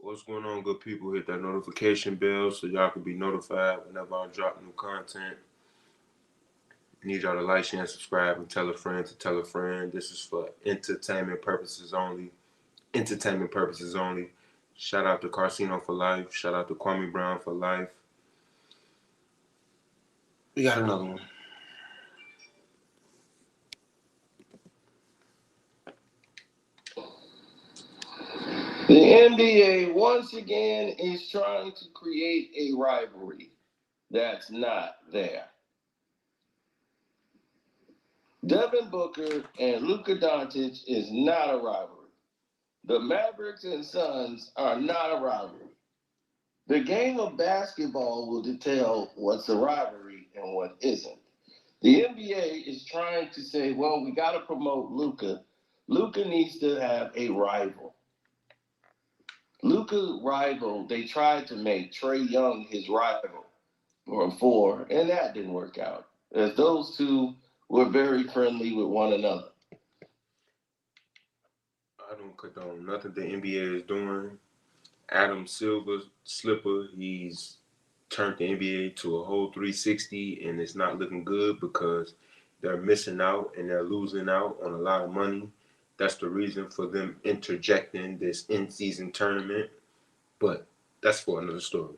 What's going on, good people? Hit that notification bell so y'all can be notified whenever I drop new content. Need y'all to like, share, and subscribe, and tell a friend to tell a friend. This is for entertainment purposes only. Entertainment purposes only. Shout out to KARCENO4LIFE. Shout out to Kwame Brown for life. We got another one. The NBA once again is trying to create a rivalry that's not there. Devin Booker and Luka Doncic is not a rivalry. The Mavericks and Suns are not a rivalry. The game of basketball will detail what's a rivalry and what isn't. The NBA is trying to say, well, we got to promote Luka. Luka needs to have a rival. Luka's rival, they tried to make Trae Young his rival for 4, and that didn't work out, as those two were very friendly with one another. I don't condone nothing the NBA is doing. Adam Silver's slipper, he's turned the NBA to a whole 360, and it's not looking good because they're missing out and they're losing out on a lot of money. That's the reason for them interjecting this in-season tournament, but that's for another story.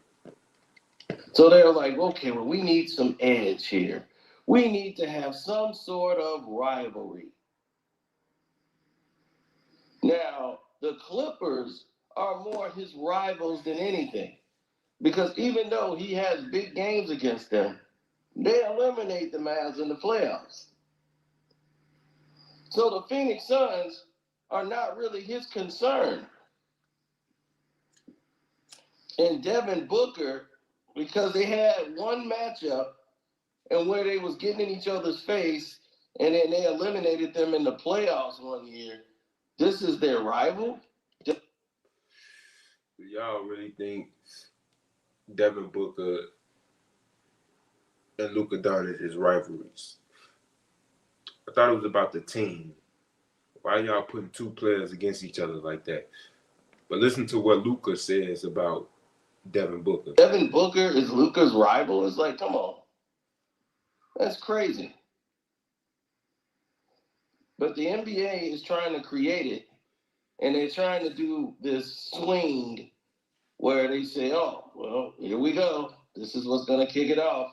So they're like, okay, well, we need some edge here. We need to have some sort of rivalry. Now, the Clippers are more his rivals than anything, because even though he has big games against them, they eliminate the Mavs in the playoffs. So the Phoenix Suns are not really his concern. And Devin Booker, because they had one matchup and where they was getting in each other's face, and then they eliminated them in the playoffs one year, this is their rival? Y'all really think Devin Booker and Luka Doncic is rivalries? I thought it was about the team. Why y'all putting two players against each other like that? But listen to what Luka says about Devin Booker. Devin Booker is Luka's rival? It's like, come on. That's crazy. But the NBA is trying to create it, and they're trying to do this swing where they say, oh, well, here we go. This is what's going to kick it off.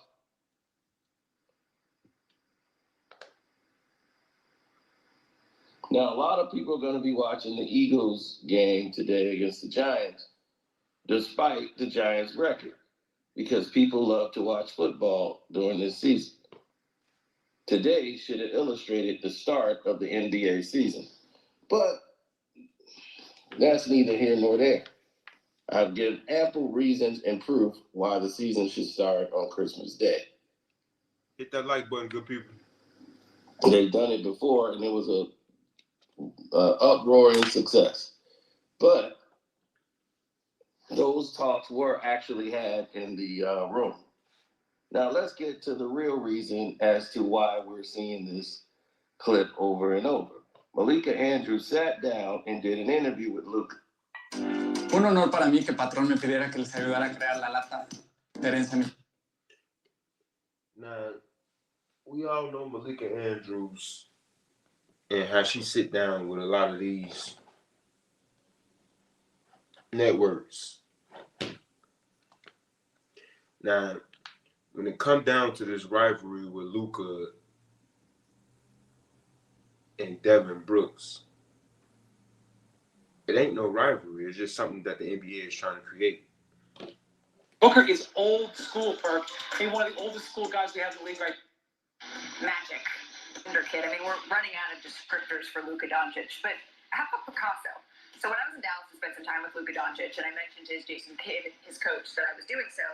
Now, a lot of people are going to be watching the Eagles game today against the Giants, despite the Giants' record, because people love to watch football during this season. Today should have illustrated the start of the NBA season. But that's neither here nor there. I've given ample reasons and proof why the season should start on Christmas Day. Hit that like button, good people. They've done it before, and it was a uproaring success. But those talks were actually had in the room. Now let's get to the real reason as to why we're seeing this clip over and over. Malika Andrews sat down and did an interview with Luka. Un honor para mí que Patrón me pidiera que les ayudara a crear la lata de herencia. Now, we all know Malika Andrews and how she sit down with a lot of these networks. Now, when it come down to this rivalry with Luka and Devin Brooks, it ain't no rivalry. It's just something that the NBA is trying to create. Booker is old school, Perk. He's one of the oldest school guys we have in the league right now. Magic. Wonder Kid. I mean, we're running out of descriptors for Luka Doncic, but how about Picasso? So when I was in Dallas and spent some time with Luka Doncic, and I mentioned to Jason Kidd, his coach, that I was doing so,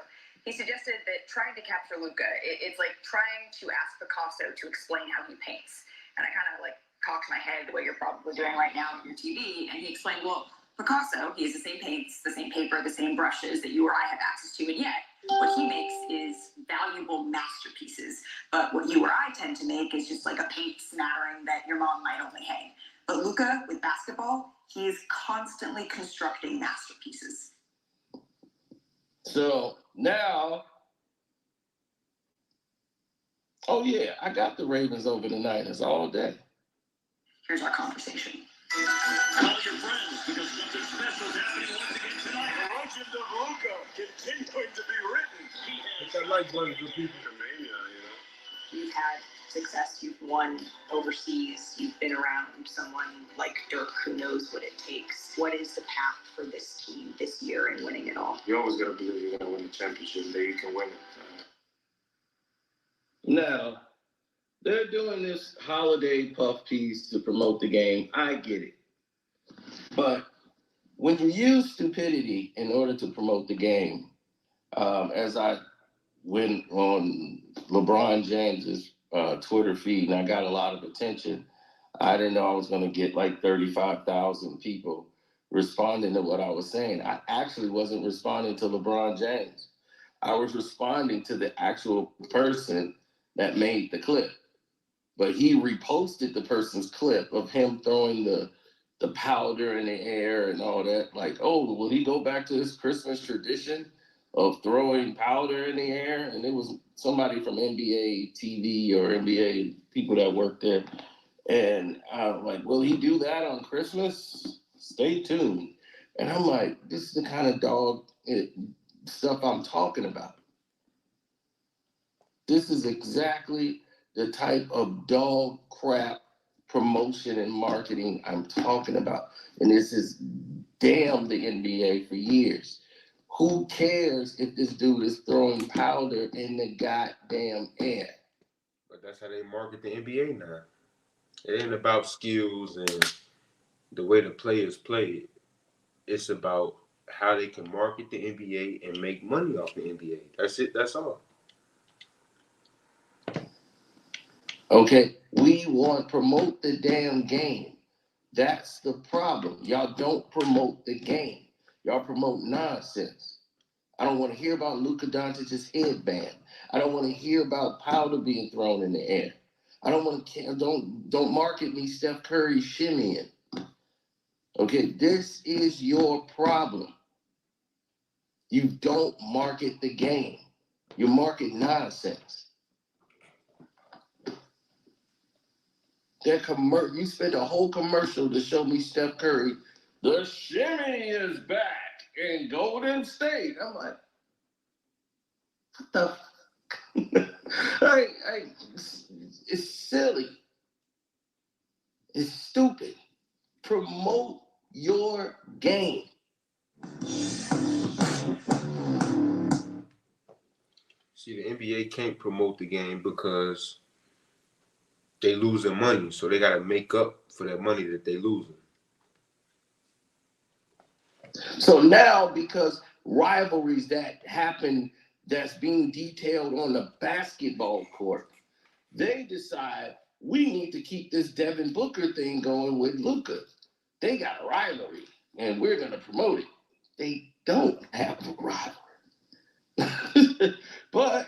he suggested that trying to capture Luka, it's like trying to ask Picasso to explain how he paints. And I kind of like cocked my head the way you're probably doing right now on your TV, and he explained, well, Picasso, he has the same paints, the same paper, the same brushes that you or I have access to, and yet what he makes is valuable masterpieces. But what you or I tend to make is just like a paint smattering that your mom might only hang. But Luka, with basketball, He's constantly constructing masterpieces. So now, oh yeah, I got the Ravens over the Niners all day. Here's our conversation. Call your friends because something special is happening once again tonight. The legend of Luka continuing to be written. I like bunches of people. You've had success, you've won overseas, you've been around someone like Dirk who knows what it takes. What is the path for this team this year in winning it all? You always got to believe you're going to win the championship, that you can win it. Now, they're doing this holiday puff piece to promote the game. I get it. But when you use stupidity in order to promote the game, as I went on LeBron James's Twitter feed and I got a lot of attention, I didn't know I was going to get like 35,000 people responding to what I was saying. I actually wasn't responding to LeBron James. I was responding to the actual person that made the clip. But he reposted the person's clip of him throwing the powder in the air and all that. Like, oh, will he go back to his Christmas tradition of throwing powder in the air? And it was somebody from NBA TV or NBA people that work there. And I'm like, will he do that on Christmas? Stay tuned. And I'm like, this is the kind of dog stuff I'm talking about. This is exactly the type of dog crap promotion and marketing I'm talking about. And this is damn the NBA for years. Who cares if this dude is throwing powder in the goddamn air? But that's how they market the NBA now. It ain't about skills and the way the players play. It's about how they can market the NBA and make money off the NBA. That's it. That's all. Okay, we want to promote the damn game. That's the problem. Y'all don't promote the game. Y'all promote nonsense. I don't want to hear about Luka Doncic's headband. I don't want to hear about powder being thrown in the air. I don't want to. Don't market me Steph Curry shimmying. Okay, this is your problem. You don't market the game. You market nonsense. You spent a whole commercial to show me Steph Curry. The shimmy is back in Golden State. I'm like, what the? It's silly. It's stupid. Promote your game. See, the NBA can't promote the game because they losing money, so they gotta make up for that money that they losing. So now, because rivalries that happen that's being detailed on the basketball court, they decide we need to keep this Devin Booker thing going with Luka. They got a rivalry, and we're going to promote it. They don't have a rivalry. But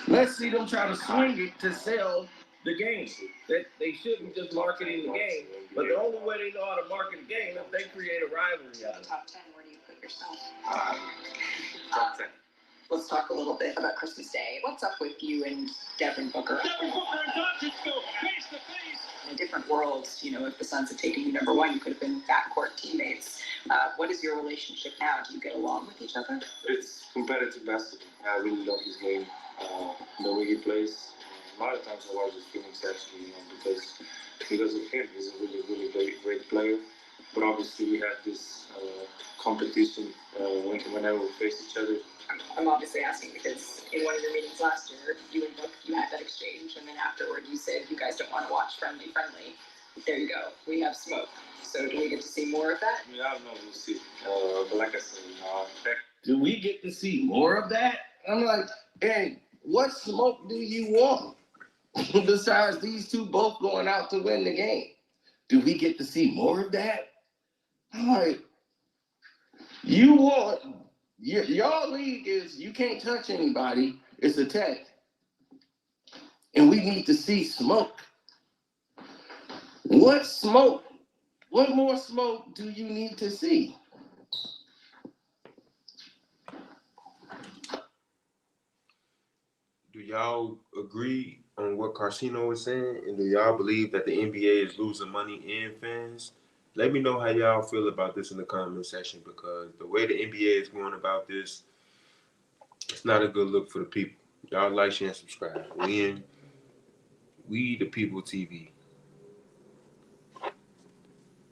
let's see them try to swing it to sell the game. That they shouldn't just marketing the game, but the only way they know how to market the game is if they create a rivalry out of it. Top 10, where do you put yourself? Top 10. Let's talk a little bit about Christmas Day. What's up with you and Devin Booker? Devin Booker and Doncic go face to face. In a different world, if the Suns had taken you number one, you could have been backcourt teammates. What is your relationship now? Do you get along with each other? It's competitive basketball. I really love his game, the way he plays. A lot of times I watch his Phoenix actually, because of him. He's a really, really great player. But obviously we had this competition whenever we face each other. I'm obviously asking because in one of your meetings last year, you and Book, you had that exchange, and then afterward you said you guys don't want to watch friendly. There you go. We have smoke. So do we get to see more of that? I mean, I don't know. We'll see. But like I said, Do we get to see more of that? I'm like, hey, what smoke do you want? Besides these two both going out to win the game. Do we get to see more of that? I'm like, y'all league is you can't touch anybody. It's a tag. And we need to see smoke. What smoke What more smoke do you need to see? Do y'all agree on what Carcino is saying? And do y'all believe that the NBA is losing money and fans? Let me know how y'all feel about this in the comment section, because the way the NBA is going about this, it's not a good look for the people. Y'all like, share, and subscribe. We the People TV.